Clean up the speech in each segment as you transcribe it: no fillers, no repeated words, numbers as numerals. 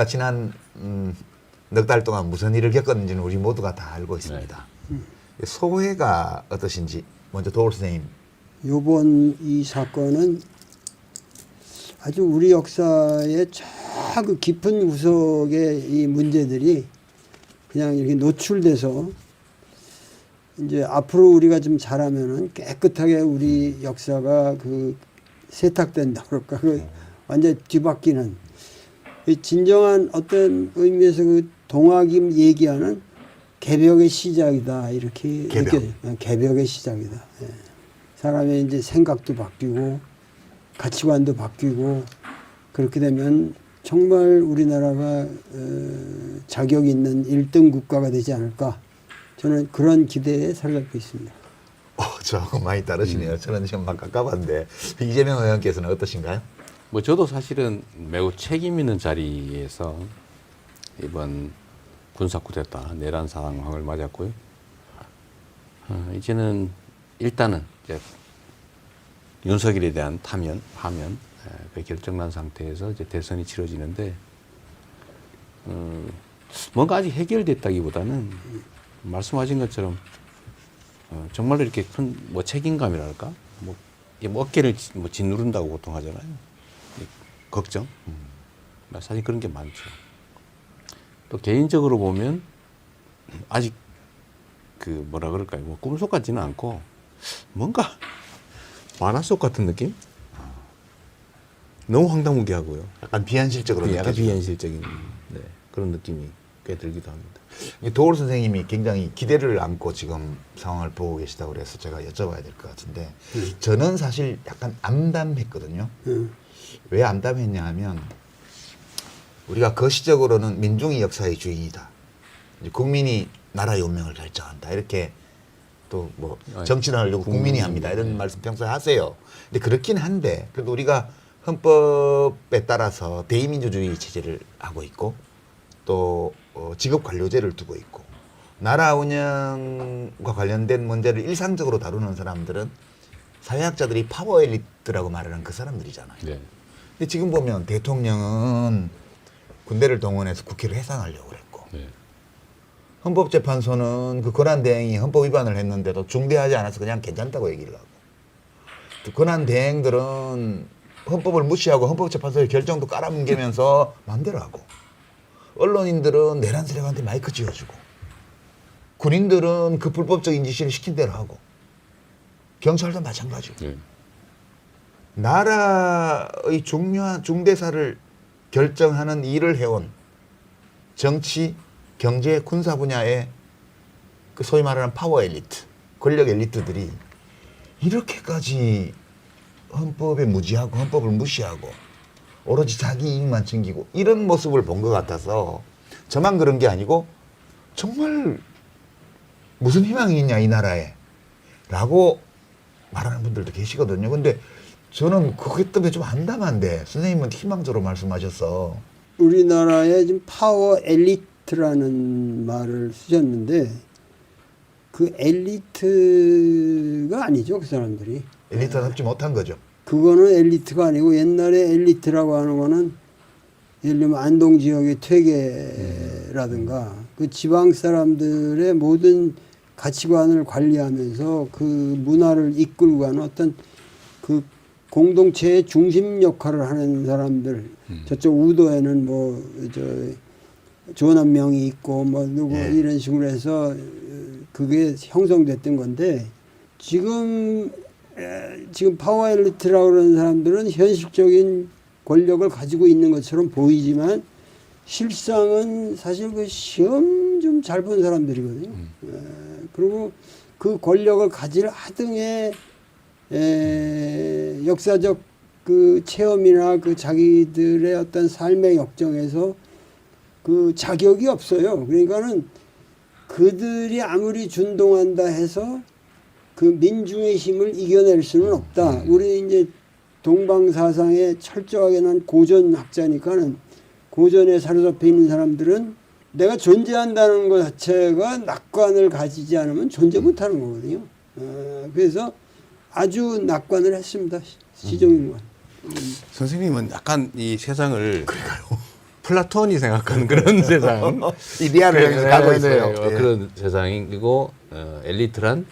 지난 넉 달 동안 무슨 일을 겪었는지는 우리 모두가 다 알고 있습니다. 소회가 어떠신지 먼저 도올 선생님. 요번 이 사건은 아주 우리 역사의 그 깊은 구석의 이 문제들이 그냥 이렇게 노출돼서 이제 앞으로 우리가 좀 잘하면은 깨끗하게 우리 역사가 그 세탁된다 그럴까 그 완전 뒤바뀌는 진정한 어떤 의미에서 그 동학임 얘기하는 개벽의 시작이다 이렇게 느껴져요. 개벽의 시작이다. 예. 사람의 이제 생각도 바뀌고 가치관도 바뀌고 그렇게 되면 정말 우리나라가 자격 있는 1등 국가가 되지 않을까 저는 그런 기대에 사로잡혀 있습니다. 저하고 많이 다르시네요. 저는 지금 막 가까웠는데 이재명 의원께서는 어떠신가요? 뭐 저도 사실은 매우 책임 있는 자리에서 이번 군사 쿠데타 내란 상황을 맞았고요. 이제는 일단은 이제 윤석열에 대한 파면 그 결정난 상태에서 이제 대선이 치러지는데 뭔가 아직 해결됐다기보다는 말씀하신 것처럼 정말로 이렇게 큰 뭐 책임감이랄까 뭐 어깨를 뭐 짓누른다고 보통 하잖아요. 걱정. 사실 그런 게 많죠. 또 개인적으로 보면 아직 그 뭐라 그럴까요? 뭐 꿈속 같지는 않고 뭔가 만화 속 같은 느낌? 너무 황당무계하고요. 약간 비현실적으로 약간 느껴지고. 비현실적인 그런 느낌이 꽤 들기도 합니다. 도올 선생님이 굉장히 기대를 안고 지금 상황을 보고 계시다고 그래서 제가 여쭤봐야 될 것 같은데 저는 사실 약간 암담했거든요. 왜 암담했냐 하면 우리가 거시적으로는 민중이 역사의 주인이다. 이제 국민이 나라의 운명을 결정한다. 이렇게 또 뭐 정치를 하려고 국민이 합니다. 이런 말씀 평소에 하세요. 근데 그렇긴 한데 그래도 우리가 헌법에 따라서 대의민주주의 체제를 하고 있고 또 직업 관료제를 두고 있고 나라 운영과 관련된 문제를 일상적으로 다루는 사람들은 사회학자들이 파워 엘리트라고 말하는 그 사람들이잖아요. 네. 근데 지금 보면 대통령은 군대를 동원해서 국회를 해산하려고 그랬고 네. 헌법재판소는 그 권한대행이 헌법 위반을 했는데도 중대하지 않아서 그냥 괜찮다고 얘기를 하고 또 권한대행들은 헌법을 무시하고 헌법재판소의 결정도 깔아뭉개면서 마음대로 하고 언론인들은 내란 세력한테 마이크 쥐어주고 군인들은 그 불법적인 지시를 시킨 대로 하고 경찰도 마찬가지고 네. 나라의 중요한 중대사를 결정하는 일을 해온 정치, 경제, 군사 분야의 그 소위 말하는 파워 엘리트, 권력 엘리트들이 이렇게까지 헌법에 무지하고 헌법을 무시하고 오로지 자기 이익만 챙기고 이런 모습을 본 것 같아서 저만 그런 게 아니고 정말 무슨 희망이 있냐 이 나라에 라고 말하는 분들도 계시거든요. 근데 저는 그것 때문에 좀 암담한데 선생님은 희망적으로 말씀하셔서 우리나라에 지금 파워 엘리트라는 말을 쓰셨는데 그 엘리트가 아니죠. 그 사람들이. 엘리트답지 못한 거죠. 그거는 엘리트가 아니고 옛날에 엘리트라고 하는 거는 예를 들면 안동 지역의 퇴계라든가 그 지방 사람들의 모든 가치관을 관리하면서 그 문화를 이끌고 가는 어떤 그 공동체의 중심 역할을 하는 사람들 저쪽 우도에는 뭐 저 조남명이 있고 뭐 누구 이런 식으로 해서 그게 형성됐던 건데 지금 파워 엘리트라고 그러는 사람들은 현실적인 권력을 가지고 있는 것처럼 보이지만 실상은 사실 그 시험 좀 잘 본 사람들이거든요. 그리고 그 권력을 가질 하등의 역사적 그 체험이나 그 자기들의 어떤 삶의 역정에서 그 자격이 없어요. 그러니까는 그들이 아무리 준동한다 해서 그 민중의 힘을 이겨낼 수는 없다. 우리 이제 동방사상에 철저하게 난 고전학자니까는 고전에 사로잡혀 있는 사람들은 내가 존재한다는 것 자체가 낙관을 가지지 않으면 존재 못하는 거거든요. 그래서 아주 낙관을 했습니다. 시종일관. 선생님은 약간 이 세상을 플라톤이 생각하는 그런 세상. 이데아를 향해서 가고 있어요. 예. 그런 세상이고 엘리트란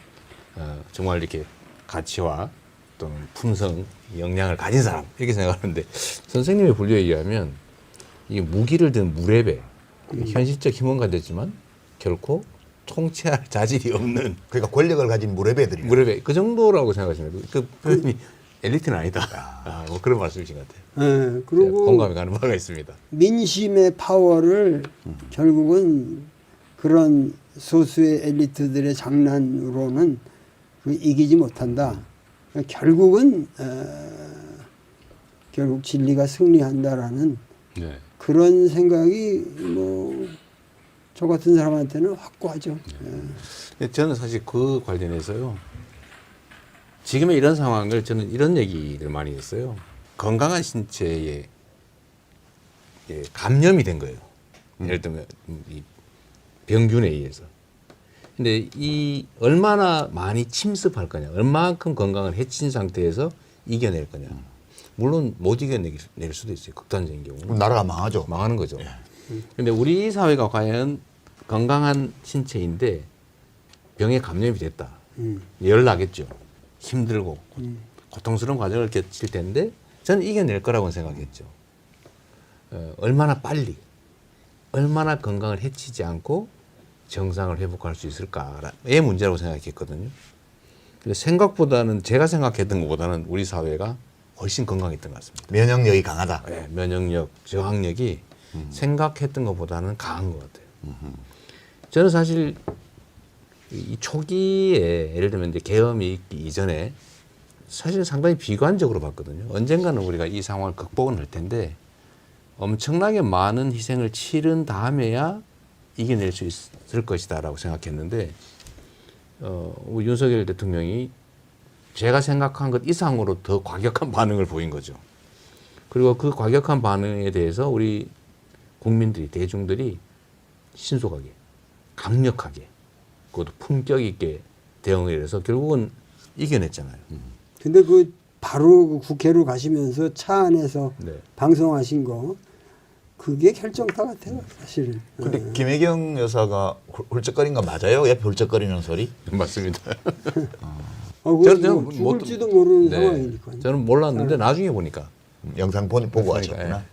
정말 이렇게 가치와 또는 품성, 역량을 가진 사람 이렇게 생각하는데 선생님의 분류에 의하면 이게 무기를 든 무례배, 현실적 힘은 가졌지만 결코 통치할 자질이 없는 그러니까 권력을 가진 무례배들이. 무례배 그 정도라고 생각하시면 그 표현이 엘리트는 아니다. 뭐 그런 말씀이신 것 같아요. 예, 그리고 공감이 가는 바가 있습니다. 민심의 파워를 결국은 그런 소수의 엘리트들의 장난으로는 이기지 못한다. 결국은 결국 진리가 승리한다라는 네. 그런 생각이 뭐 저 같은 사람한테는 확고하죠. 예. 저는 사실 그 관련해서요. 지금의 이런 상황을 저는 이런 얘기를 많이 했어요. 건강한 신체에 감염이 된 거예요. 예를 들면 이 병균에 의해서. 근데 이 얼마나 많이 침습할 거냐, 얼마만큼 건강을 해친 상태에서 이겨낼 거냐. 물론 못 이겨낼 수도 있어요. 극단적인 경우. 그럼 나라가 망하죠. 망하는 거죠. 근데 우리 사회가 과연 건강한 신체인데 병에 감염이 됐다. 열 나겠죠. 힘들고 고통스러운 과정을 겪을 텐데 저는 이겨낼 거라고 생각했죠. 얼마나 빨리, 얼마나 건강을 해치지 않고 정상을 회복할 수 있을까의 문제라고 생각했거든요. 근데 생각보다는 제가 생각했던 것보다는 우리 사회가 훨씬 건강했던 것 같습니다. 면역력이 강하다. 네, 면역력, 저항력이 생각했던 것보다는 강한 것 같아요. 저는 사실 이 초기에 예를 들면 이제 계엄이 있기 이전에 사실 상당히 비관적으로 봤거든요. 언젠가는 우리가 이 상황을 극복은 할 텐데 엄청나게 많은 희생을 치른 다음에야 이겨낼 수 있을 것이다라고 생각했는데 우리 윤석열 대통령이 제가 생각한 것 이상으로 더 과격한 반응을 보인 거죠. 그리고 그 과격한 반응에 대해서 우리 국민들이, 대중들이 신속하게, 강력하게, 그것도 품격 있게 대응을 해서 결국은 이겨냈잖아요. 근데 그 바로 그 국회로 가시면서 차 안에서 네. 방송하신 거 그게 결정타 같아요, 사실은. 근데 김혜경 여사가 훌쩍거린 거 맞아요? 옆에 훌쩍거리는 소리? 맞습니다. 저는 죽을지도 모르는 네. 상황이니까. 저는 몰랐는데 나중에 보니까 영상 보고 그러니까, 하셨구나.